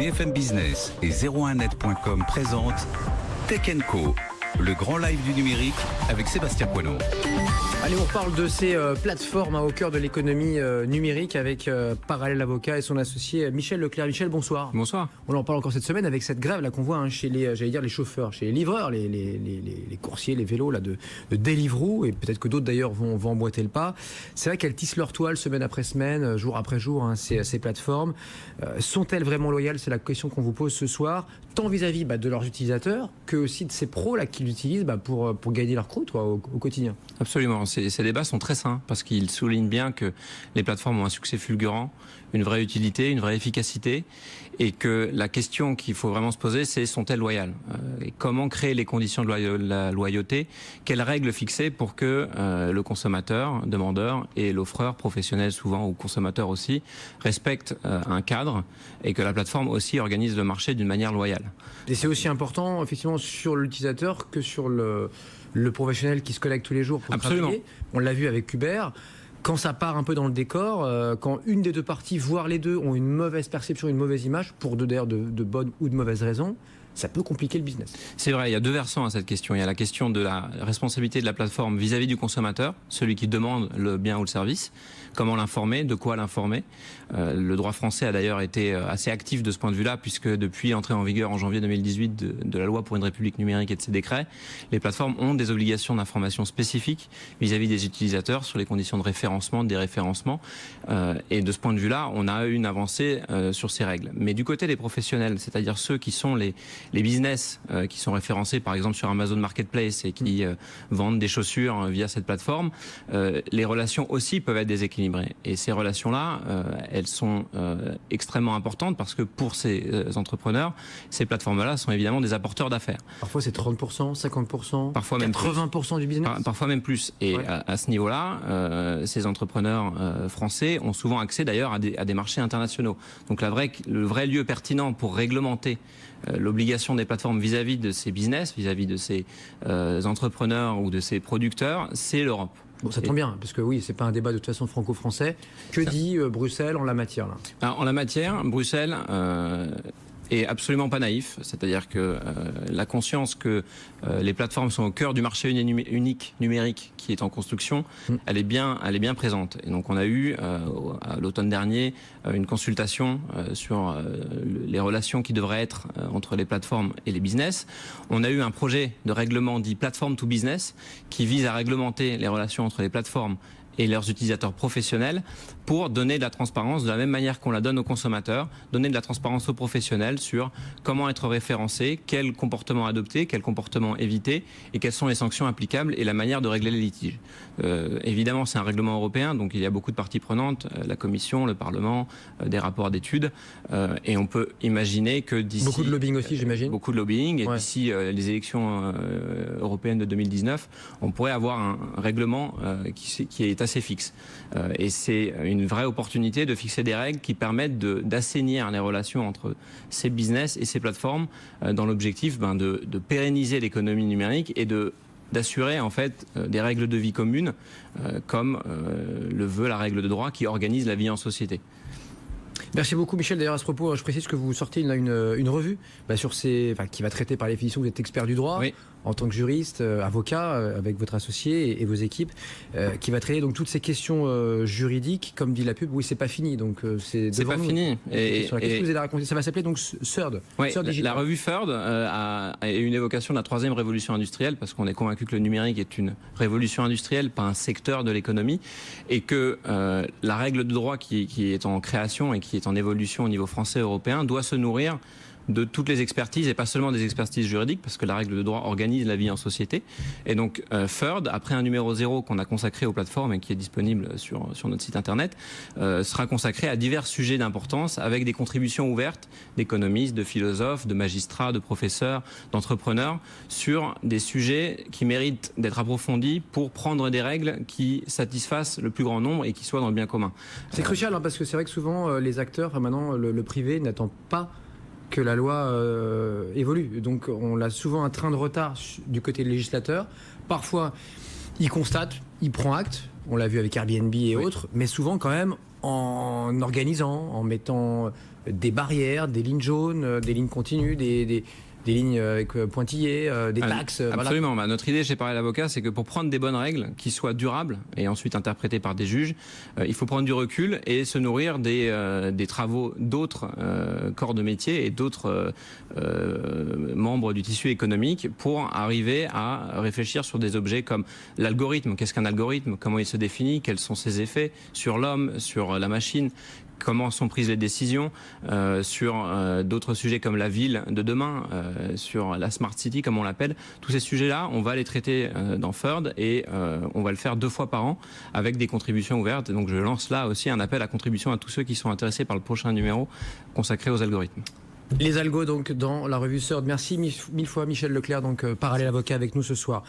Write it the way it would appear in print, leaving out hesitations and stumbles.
BFM Business et 01net.com présentent Tech & Co, le grand live du numérique avec Sébastien Coineau. Allez, on parle de ces plateformes au cœur de l'économie numérique avec Parallèle Avocat et son associé Michel Leclerc. Michel, bonsoir. Bonsoir. On en parle encore cette semaine avec cette grève là qu'on voit chez les, j'allais dire les chauffeurs, chez les livreurs, les coursiers, les vélos là de Deliveroo, et peut-être que d'autres d'ailleurs vont emboîter le pas. C'est vrai qu'elles tissent leur toile semaine après semaine, jour après jour, ces plateformes. Sont-elles vraiment loyales? C'est la question qu'on vous pose ce soir, tant vis-à-vis de leurs utilisateurs que aussi de ces pros là qui l'utilisent pour gagner leur croûte au quotidien. Absolument. Ces débats sont très sains parce qu'ils soulignent bien que les plateformes ont un succès fulgurant, une vraie utilité, une vraie efficacité, et que la question qu'il faut vraiment se poser, c'est sont-elles loyales? Et comment créer les conditions de la loyauté? Quelles règles fixer pour que le consommateur, demandeur, et l'offreur, professionnel souvent ou consommateur aussi, respectent un cadre, et que la plateforme aussi organise le marché d'une manière loyale. Et c'est aussi important effectivement sur l'utilisateur que sur le professionnel qui se connecte tous les jours pour travailler. On l'a vu avec Uber. Quand ça part un peu dans le décor, quand une des deux parties, voire les deux, ont une mauvaise perception, une mauvaise image, pour d'ailleurs de bonnes ou de mauvaises raisons, ça peut compliquer le business. C'est vrai, il y a deux versants à cette question. Il y a la question de la responsabilité de la plateforme vis-à-vis du consommateur, celui qui demande le bien ou le service. Comment l'informer, de quoi l'informer. Le droit français a d'ailleurs été assez actif de ce point de vue-là, puisque depuis l'entrée en vigueur en janvier 2018 de la loi pour une république numérique et de ses décrets, les plateformes ont des obligations d'information spécifiques vis-à-vis des utilisateurs sur les conditions de référencement, de déréférencement. Et de ce point de vue-là, on a eu une avancée sur ces règles. Mais du côté des professionnels, c'est-à-dire ceux qui sont les business qui sont référencés par exemple sur Amazon Marketplace et qui vendent des chaussures via cette plateforme, les relations aussi peuvent être déséquilibrées. Et ces relations-là, elles sont extrêmement importantes parce que pour ces entrepreneurs, ces plateformes-là sont évidemment des apporteurs d'affaires. Parfois c'est 30%, 50%, parfois même 80% du business. Parfois même plus. Et ouais. à ce niveau-là, ces entrepreneurs français ont souvent accès d'ailleurs à des marchés internationaux. Donc le vrai lieu pertinent pour réglementer l'obligation des plateformes vis-à-vis de ces business, vis-à-vis de ces entrepreneurs ou de ces producteurs, c'est l'Europe. Bon, ça tombe bien, parce que oui, c'est pas un débat de toute façon franco-français. Que dit Bruxelles en la matière là? Alors, en la matière, Bruxelles est absolument pas naïf, c'est-à-dire que la conscience que les plateformes sont au cœur du marché unique numérique qui est en construction, elle est bien présente. Et donc on a eu à l'automne dernier une consultation sur les relations qui devraient être entre les plateformes et les business. On a eu un projet de règlement dit Platform to Business qui vise à réglementer les relations entre les plateformes et leurs utilisateurs professionnels pour donner de la transparence de la même manière qu'on la donne aux consommateurs, donner de la transparence aux professionnels sur comment être référencé, quel comportement adopter, quel comportement éviter et quelles sont les sanctions applicables et la manière de régler les litiges. Évidemment, c'est un règlement européen, donc il y a beaucoup de parties prenantes, la Commission, le Parlement, des rapports d'études, et on peut imaginer que d'ici... Beaucoup de lobbying aussi, j'imagine. Beaucoup de lobbying, et ouais. D'ici les élections européennes de 2019, on pourrait avoir un règlement qui est assez fixe. Et c'est une vraie opportunité de fixer des règles qui permettent d'assainir les relations entre ces business et ces plateformes dans l'objectif de pérenniser l'économie numérique et d'assurer en fait des règles de vie communes comme le veut la règle de droit qui organise la vie en société. Merci beaucoup Michel. D'ailleurs à ce propos, je précise que vous sortez une revue qui va traiter par définition, vous êtes expert du droit, oui. En tant que juriste, avocat, avec votre associé et vos équipes, qui va traiter donc toutes ces questions juridiques, comme dit la pub. Oui, c'est pas fini, donc c'est pas fini. Qu'est-ce que vous allez raconter? Ça va s'appeler donc Third. Oui, la revue Third a une évocation de la troisième révolution industrielle, parce qu'on est convaincu que le numérique est une révolution industrielle, pas un secteur de l'économie, et que la règle de droit qui est en création et qui est en évolution au niveau français et européen doit se nourrir de toutes les expertises et pas seulement des expertises juridiques, parce que la règle de droit organise la vie en société. Et donc Third, après un numéro 0 qu'on a consacré aux plateformes et qui est disponible sur notre site internet, sera consacré à divers sujets d'importance avec des contributions ouvertes d'économistes, de philosophes, de magistrats, de professeurs, d'entrepreneurs sur des sujets qui méritent d'être approfondis pour prendre des règles qui satisfassent le plus grand nombre et qui soient dans le bien commun. C'est crucial parce que c'est vrai que souvent les acteurs, maintenant le privé n'attend pas que la loi évolue. Donc on a souvent un train de retard du côté législateur. Parfois, il constate, il prend acte. on l'a vu avec Airbnb et autres, mais souvent quand même en organisant, en mettant des barrières, des lignes jaunes, des lignes continues, des lignes avec pointillés, des taxes. Absolument. Voilà. Notre idée chez Pareil l'avocat, c'est que pour prendre des bonnes règles qui soient durables et ensuite interprétées par des juges, il faut prendre du recul et se nourrir des travaux d'autres corps de métier et d'autres membres du tissu économique pour arriver à réfléchir sur des objets comme l'algorithme. Qu'est-ce qu'un algorithme? Comment il se définit? Quels sont ses effets sur l'homme, sur la machine? Comment sont prises les décisions sur d'autres sujets comme la ville de demain, sur la Smart City comme on l'appelle. Tous ces sujets-là, on va les traiter dans FERD et on va le faire 2 fois par an avec des contributions ouvertes. Donc je lance là aussi un appel à contribution à tous ceux qui sont intéressés par le prochain numéro consacré aux algorithmes. Les algos donc dans la revue FERD. Merci mille fois Michel Leclerc, donc Parallèle Avocat avec nous ce soir.